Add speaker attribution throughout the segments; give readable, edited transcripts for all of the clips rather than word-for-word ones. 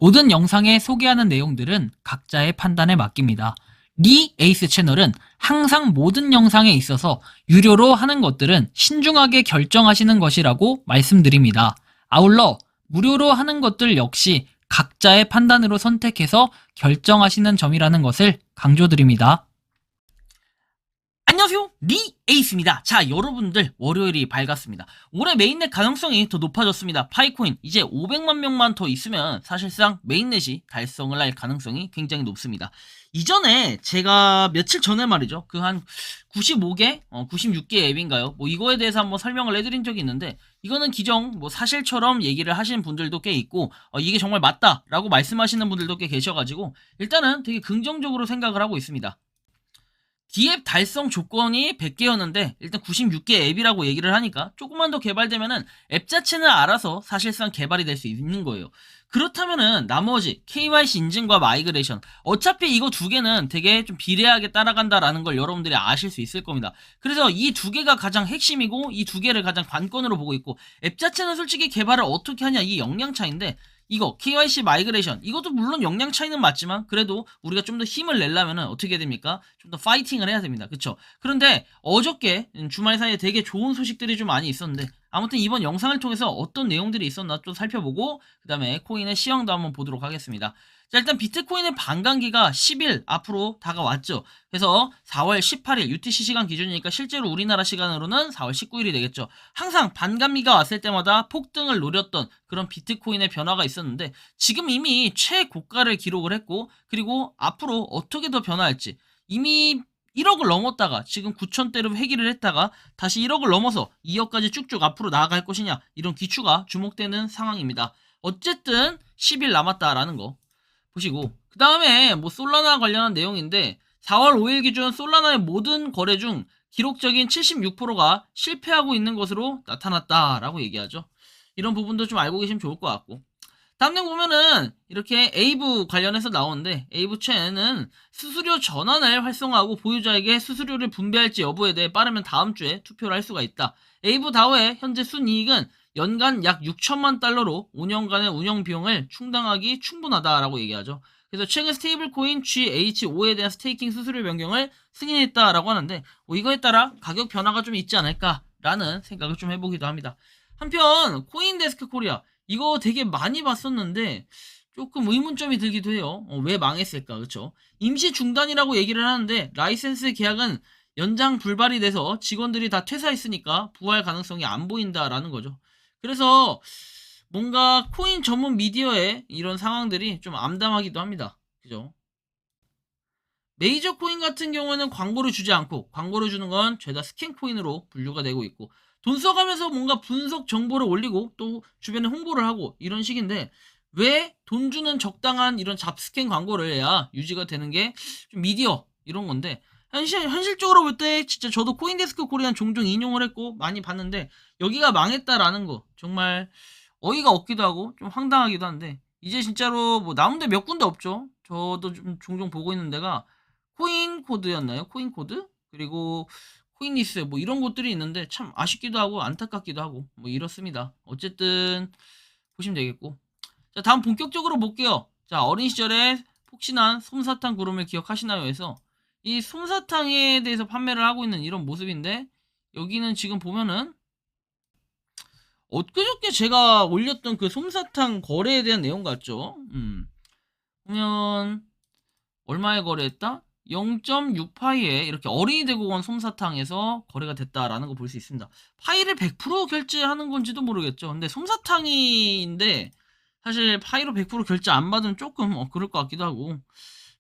Speaker 1: 모든 영상에 소개하는 내용들은 각자의 판단에 맡깁니다. 리 에이스 채널은 항상 모든 영상에 있어서 유료로 하는 것들은 신중하게 결정하시는 것이라고 말씀드립니다. 아울러 무료로 하는 것들 역시 각자의 판단으로 선택해서 결정하시는 점이라는 것을 강조드립니다. 안녕하세요, 리 에이스입니다. 자, 여러분들 월요일이 밝았습니다. 올해 메인넷 가능성이 더 높아졌습니다. 파이코인 이제 500만 명만 더 있으면 사실상 메인넷이 달성을 할 가능성이 굉장히 높습니다. 이전에 제가 며칠 전에 말이죠, 그 한 95개, 96개 앱인가요? 뭐 이거에 대해서 한번 설명을 해드린 적이 있는데, 이거는 기존 뭐 사실처럼 얘기를 하시는 분들도 꽤 있고, 이게 정말 맞다라고 말씀하시는 분들도 꽤 계셔가지고 일단은 되게 긍정적으로 생각을 하고 있습니다. D앱 달성 조건이 100개였는데 일단 96개 앱이라고 얘기를 하니까 조금만 더 개발되면은 앱 자체는 알아서 사실상 개발이 될 수 있는 거예요. 그렇다면은 나머지 KYC 인증과 마이그레이션, 어차피 이거 두 개는 되게 좀 비례하게 따라간다라는 걸 여러분들이 아실 수 있을 겁니다. 그래서 이 두 개가 가장 핵심이고 이 두 개를 가장 관건으로 보고 있고, 앱 자체는 솔직히 개발을 어떻게 하냐, 이 역량 차인데, 이거 KYC 마이그레이션, 이것도 물론 역량 차이는 맞지만 그래도 우리가 좀 더 힘을 내려면 어떻게 됩니까? 좀 더 파이팅을 해야 됩니다. 그쵸? 그런데 어저께 주말 사이에 되게 좋은 소식들이 좀 많이 있었는데, 아무튼 이번 영상을 통해서 어떤 내용들이 있었나 좀 살펴보고 그 다음에 코인의 시황도 한번 보도록 하겠습니다. 자, 일단 비트코인의 반감기가 10일 앞으로 다가왔죠. 그래서 4월 18일 UTC 시간 기준이니까 실제로 우리나라 시간으로는 4월 19일이 되겠죠. 항상 반감기가 왔을 때마다 폭등을 노렸던 그런 비트코인의 변화가 있었는데, 지금 이미 최고가를 기록을 했고, 그리고 앞으로 어떻게 더 변화할지, 이미 1억을 넘었다가 지금 9천대로 회귀를 했다가 다시 1억을 넘어서 2억까지 쭉쭉 앞으로 나아갈 것이냐, 이런 기추가 주목되는 상황입니다. 어쨌든 10일 남았다라는 거 보시고, 그 다음에 뭐 솔라나 관련한 내용인데, 4월 5일 기준 솔라나의 모든 거래 중 기록적인 76%가 실패하고 있는 것으로 나타났다라고 얘기하죠. 이런 부분도 좀 알고 계시면 좋을 것 같고, 다음 내용 보면은 이렇게 에이브 관련해서 나오는데, 에이브 체는 수수료 전환을 활성화하고 보유자에게 수수료를 분배할지 여부에 대해 빠르면 다음 주에 투표를 할 수가 있다. 에이브 다오의 현재 순이익은 연간 약 6천만 달러로 5년간의 운영 비용을 충당하기 충분하다라고 얘기하죠. 그래서 최근 스테이블 코인 GH5에 대한 스테이킹 수수료 변경을 승인했다라고 하는데, 이거에 따라 가격 변화가 좀 있지 않을까라는 생각을 좀 해보기도 합니다. 한편 코인데스크 코리아, 이거 되게 많이 봤었는데 조금 의문점이 들기도 해요. 왜 망했을까? 그쵸? 임시 중단이라고 얘기를 하는데, 라이센스 계약은 연장 불발이 돼서 직원들이 다 퇴사했으니까 부활 가능성이 안 보인다라는 거죠. 그래서 뭔가 코인 전문 미디어의 이런 상황들이 좀 암담하기도 합니다. 그죠? 메이저 코인 같은 경우에는 광고를 주지 않고, 광고를 주는 건 죄다 스캔 코인으로 분류가 되고 있고, 돈 써가면서 뭔가 분석 정보를 올리고 또 주변에 홍보를 하고 이런 식인데, 왜 돈 주는 적당한 이런 잡스캔 광고를 해야 유지가 되는 게 좀 미디어 이런 건데, 현실적으로 볼 때 진짜 저도 코인데스크 코리안 종종 인용을 했고 많이 봤는데, 여기가 망했다라는 거 정말 어이가 없기도 하고 좀 황당하기도 한데, 이제 진짜로 뭐 남은 데 몇 군데 없죠. 저도 좀 종종 보고 있는 데가 코인 코드였나요? 코인 코드? 그리고 코인리스 뭐 이런 곳들이 있는데 참 아쉽기도 하고 안타깝기도 하고 뭐 이렇습니다. 어쨌든 보시면 되겠고, 자, 다음 본격적으로 볼게요. 자, 어린 시절에 폭신한 솜사탕 구름을 기억하시나요? 해서 이 솜사탕에 대해서 판매를 하고 있는 이런 모습인데, 여기는 지금 보면은 엊그저께 제가 올렸던 그 솜사탕 거래에 대한 내용 같죠? 보면 얼마에 거래했다? 0.6파이에 이렇게 어린이 대공원 솜사탕에서 거래가 됐다라는 거 볼 수 있습니다. 파이를 100% 결제하는 건지도 모르겠죠. 근데 솜사탕인데 사실 파이로 100% 결제 안 받으면 조금 그럴 것 같기도 하고,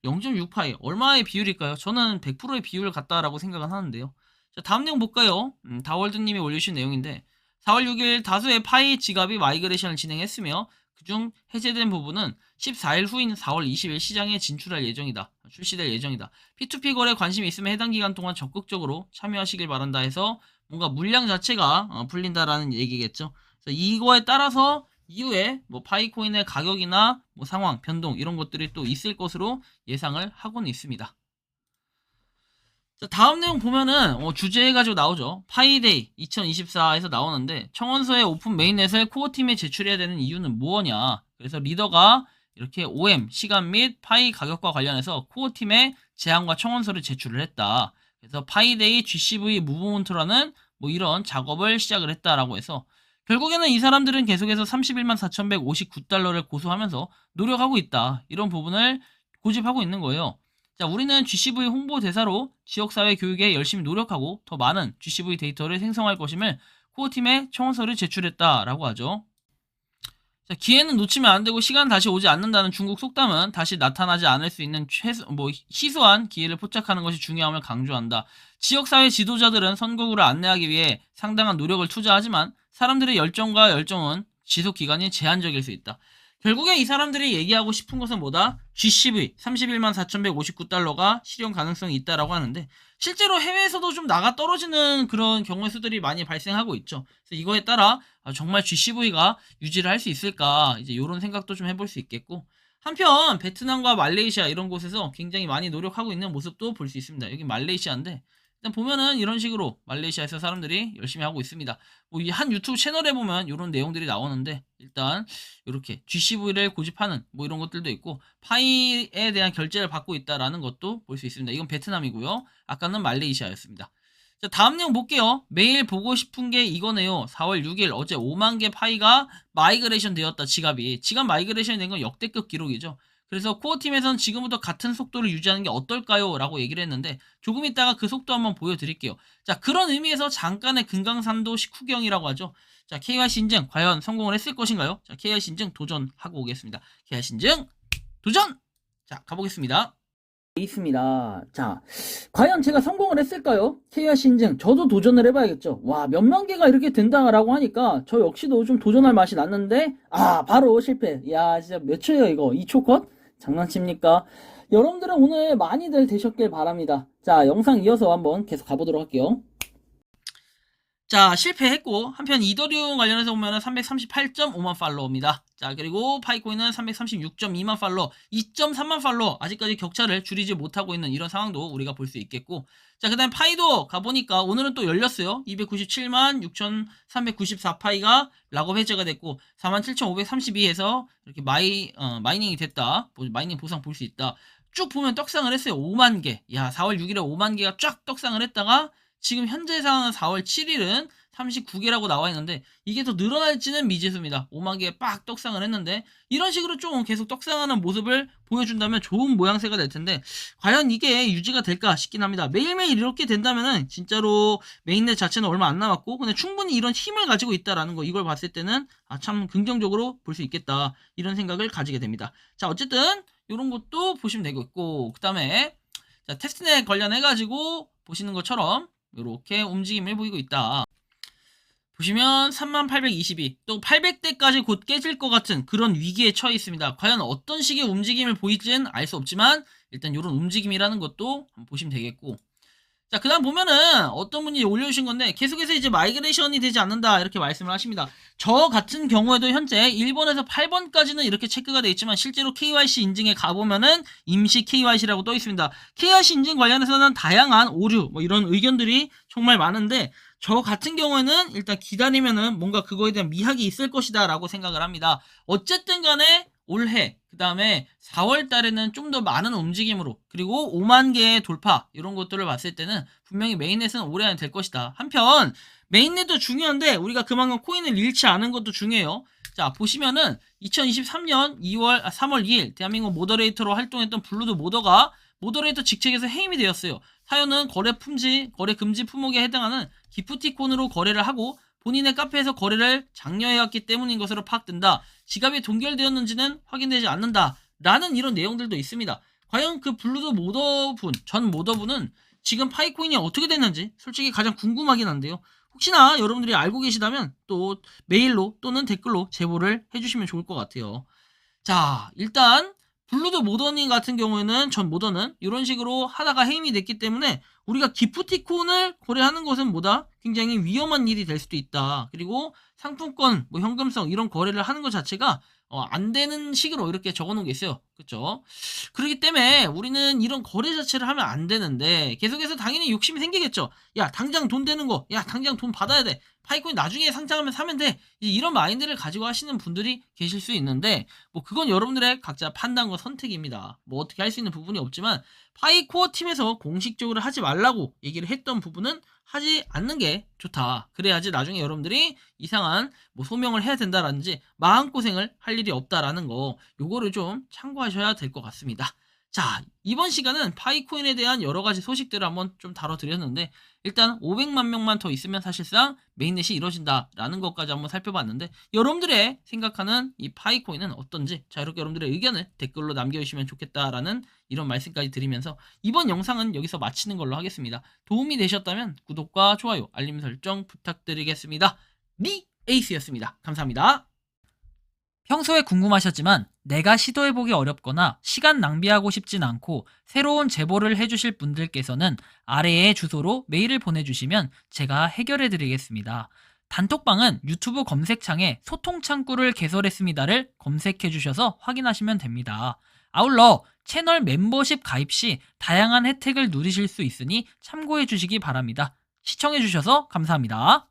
Speaker 1: 0.6파이 얼마의 비율일까요? 저는 100%의 비율을 같다라고 생각은 하는데요. 자, 다음 내용 볼까요? 다월드님이 올리신 내용인데, 4월 6일 다수의 파이 지갑이 마이그레이션을 진행했으며 그중 해제된 부분은 14일 후인 4월 20일 시장에 진출할 예정이다. 출시될 예정이다. P2P 거래에 관심이 있으면 해당 기간 동안 적극적으로 참여하시길 바란다 해서 뭔가 물량 자체가 풀린다라는 얘기겠죠. 그래서 이거에 따라서 이후에 뭐 파이코인의 가격이나 뭐 상황, 변동 이런 것들이 또 있을 것으로 예상을 하고는 있습니다. 자, 다음 내용 보면은 주제해가지고 나오죠. 파이데이 2024에서 나오는데, 청원서의 오픈 메인넷을 코어팀에 제출해야 되는 이유는 무엇냐. 그래서 리더가 이렇게 OM 시간 및 파이 가격과 관련해서 코어 팀에 제안과 청원서를 제출을 했다. 그래서 파이데이 GCV 무브먼트라는 뭐 이런 작업을 시작을 했다라고 해서 결국에는 이 사람들은 계속해서 31만 4,159달러를 고수하면서 노력하고 있다. 이런 부분을 고집하고 있는 거예요. 자, 우리는 GCV 홍보 대사로 지역사회 교육에 열심히 노력하고 더 많은 GCV 데이터를 생성할 것임을 코어팀에 청원서를 제출했다라고 하죠. 자, 기회는 놓치면 안 되고 시간 다시 오지 않는다는 중국 속담은 다시 나타나지 않을 수 있는 희소한 기회를 포착하는 것이 중요함을 강조한다. 지역사회 지도자들은 선거구를 안내하기 위해 상당한 노력을 투자하지만 사람들의 열정과 열정은 지속 기간이 제한적일 수 있다. 결국에 이 사람들이 얘기하고 싶은 것은 뭐다? GCV 31만 4,159달러가 실현 가능성이 있다라고 하는데 실제로 해외에서도 좀 나가 떨어지는 그런 경우의 수들이 많이 발생하고 있죠. 그래서 이거에 따라 정말 GCV가 유지를 할 수 있을까 이제 이런 생각도 좀 해볼 수 있겠고 한편 베트남과 말레이시아 이런 곳에서 굉장히 많이 노력하고 있는 모습도 볼 수 있습니다. 여기 말레이시아인데 일단 보면은 이런 식으로 말레이시아에서 사람들이 열심히 하고 있습니다. 뭐 이 한 유튜브 채널에 보면 이런 내용들이 나오는데 일단 이렇게 GCV를 고집하는 뭐 이런 것들도 있고 파이에 대한 결제를 받고 있다라는 것도 볼 수 있습니다. 이건 베트남이고요. 아까는 말레이시아였습니다. 자, 다음 내용 볼게요. 매일 보고 싶은 게 이거네요. 4월 6일 어제 5만 개 파이가 마이그레이션 되었다. 지갑 마이그레이션 된 건 역대급 기록이죠. 그래서 코어팀에서는 지금부터 같은 속도를 유지하는 게 어떨까요? 라고 얘기를 했는데 조금 있다가 그 속도 한번 보여드릴게요. 자, 그런 의미에서 잠깐의 금강산도 식후경이라고 하죠. 자, KYC 인증 과연 성공을 했을 것인가요? 자, KYC 인증 도전하고 오겠습니다. KYC 인증 도전! 자, 가보겠습니다. 있습니다. 자, 과연 제가 성공을 했을까요? KYC 인증 저도 도전을 해봐야겠죠. 와, 몇만 개가 이렇게 된다라고 하니까 저 역시도 좀 도전할 맛이 났는데 바로 실패. 야, 진짜 몇 초예요 이거? 2초 컷? 장난칩니까? 여러분들은 오늘 많이들 되셨길 바랍니다. 자, 영상 이어서 한번 계속 가보도록 할게요. 자, 실패했고 한편 이더리움 관련해서 보면은 338.5만 팔로워입니다. 자, 그리고 파이코인은 336.2만 팔로워, 2.3만 팔로워 아직까지 격차를 줄이지 못하고 있는 이런 상황도 우리가 볼 수 있겠고 자, 그 다음에 파이도 가보니까 오늘은 또 열렸어요. 297만 6,394파이가 락업 해제가 됐고 47,532에서 이렇게 마이닝이 됐다. 마이닝 보상 볼 수 있다. 쭉 보면 떡상을 했어요. 5만 개. 야, 4월 6일에 5만 개가 쫙 떡상을 했다가 지금 현재 상황은 4월 7일은 39개라고 나와 있는데 이게 더 늘어날지는 미지수입니다. 5만 개에 빡 떡상을 했는데 이런 식으로 좀 계속 떡상하는 모습을 보여준다면 좋은 모양새가 될 텐데 과연 이게 유지가 될까 싶긴 합니다. 매일매일 이렇게 된다면은 진짜로 메인넷 자체는 얼마 안 남았고 근데 충분히 이런 힘을 가지고 있다라는 거 이걸 봤을 때는 참 긍정적으로 볼 수 있겠다 이런 생각을 가지게 됩니다. 자, 어쨌든 이런 것도 보시면 되고 있고 그 다음에 자, 테스트넷 관련해가지고 보시는 것처럼 이렇게 움직임을 보이고 있다. 보시면 3822, 또 800대까지 곧 깨질 것 같은 그런 위기에 처해 있습니다. 과연 어떤 식의 움직임을 보일지는 알 수 없지만 일단 이런 움직임이라는 것도 한번 보시면 되겠고 자, 그 다음 보면은 어떤 분이 올려주신 건데 계속해서 이제 마이그레이션이 되지 않는다 이렇게 말씀을 하십니다. 저 같은 경우에도 현재 1번에서 8번까지는 이렇게 체크가 되어 있지만 실제로 KYC 인증에 가보면은 임시 KYC라고 떠 있습니다. KYC 인증 관련해서는 다양한 오류 뭐 이런 의견들이 정말 많은데 저 같은 경우에는 일단 기다리면은 뭔가 그거에 대한 미학이 있을 것이다 라고 생각을 합니다. 어쨌든 간에 올해 그 다음에 4월 달에는 좀 더 많은 움직임으로 그리고 5만 개의 돌파 이런 것들을 봤을 때는 분명히 메인넷은 올해 안에 될 것이다. 한편 메인넷도 중요한데 우리가 그만큼 코인을 잃지 않은 것도 중요해요. 자, 보시면은 2023년 3월 2일 대한민국 모더레이터로 활동했던 블루드 모더가 모더레이터 직책에서 해임이 되었어요. 사연은 거래 금지 품목에 해당하는 기프티콘으로 거래를 하고 본인의 카페에서 거래를 장려해왔기 때문인 것으로 파악된다. 지갑이 동결되었는지는 확인되지 않는다. 라는 이런 내용들도 있습니다. 과연 그 블루드 모더분, 전 모더분은 지금 파이코인이 어떻게 됐는지 솔직히 가장 궁금하긴 한데요. 혹시나 여러분들이 알고 계시다면 또 메일로 또는 댓글로 제보를 해주시면 좋을 것 같아요. 자, 일단 블루드 모더님 같은 경우에는 전 모더는 이런 식으로 하다가 해임이 됐기 때문에 우리가 기프티콘을 거래하는 것은 뭐다? 굉장히 위험한 일이 될 수도 있다. 그리고 상품권, 뭐 현금성 이런 거래를 하는 것 자체가 안 되는 식으로 이렇게 적어 놓은 게 있어요. 그쵸? 그렇기 때문에 우리는 이런 거래 자체를 하면 안 되는데 계속해서 당연히 욕심이 생기겠죠. 야, 당장 돈 되는 거. 야, 당장 돈 받아야 돼. 파이코인 나중에 상장하면 사면 돼. 이런 마인드를 가지고 하시는 분들이 계실 수 있는데 뭐 그건 여러분들의 각자 판단과 선택입니다. 뭐 어떻게 할 수 있는 부분이 없지만 파이코어 팀에서 공식적으로 하지 말라고 얘기를 했던 부분은 하지 않는 게 좋다. 그래야지 나중에 여러분들이 이상한 뭐 소명을 해야 된다라든지 마음고생을 할 일이 없다라는 거 요거를 좀 참고하셔야 될 것 같습니다. 자, 이번 시간은 파이코인에 대한 여러 가지 소식들을 한번 좀 다뤄드렸는데 일단 500만 명만 더 있으면 사실상 메인넷이 이루어진다라는 것까지 한번 살펴봤는데 여러분들의 생각하는 이 파이코인은 어떤지 자 이렇게 여러분들의 의견을 댓글로 남겨주시면 좋겠다라는 이런 말씀까지 드리면서 이번 영상은 여기서 마치는 걸로 하겠습니다. 도움이 되셨다면 구독과 좋아요, 알림 설정 부탁드리겠습니다. 리 에이스였습니다. 감사합니다. 평소에 궁금하셨지만 내가 시도해보기 어렵거나 시간 낭비하고 싶진 않고 새로운 제보를 해주실 분들께서는 아래의 주소로 메일을 보내주시면 제가 해결해드리겠습니다. 단톡방은 유튜브 검색창에 소통창구를 개설했습니다를 검색해주셔서 확인하시면 됩니다. 아울러 채널 멤버십 가입 시 다양한 혜택을 누리실 수 있으니 참고해주시기 바랍니다. 시청해주셔서 감사합니다.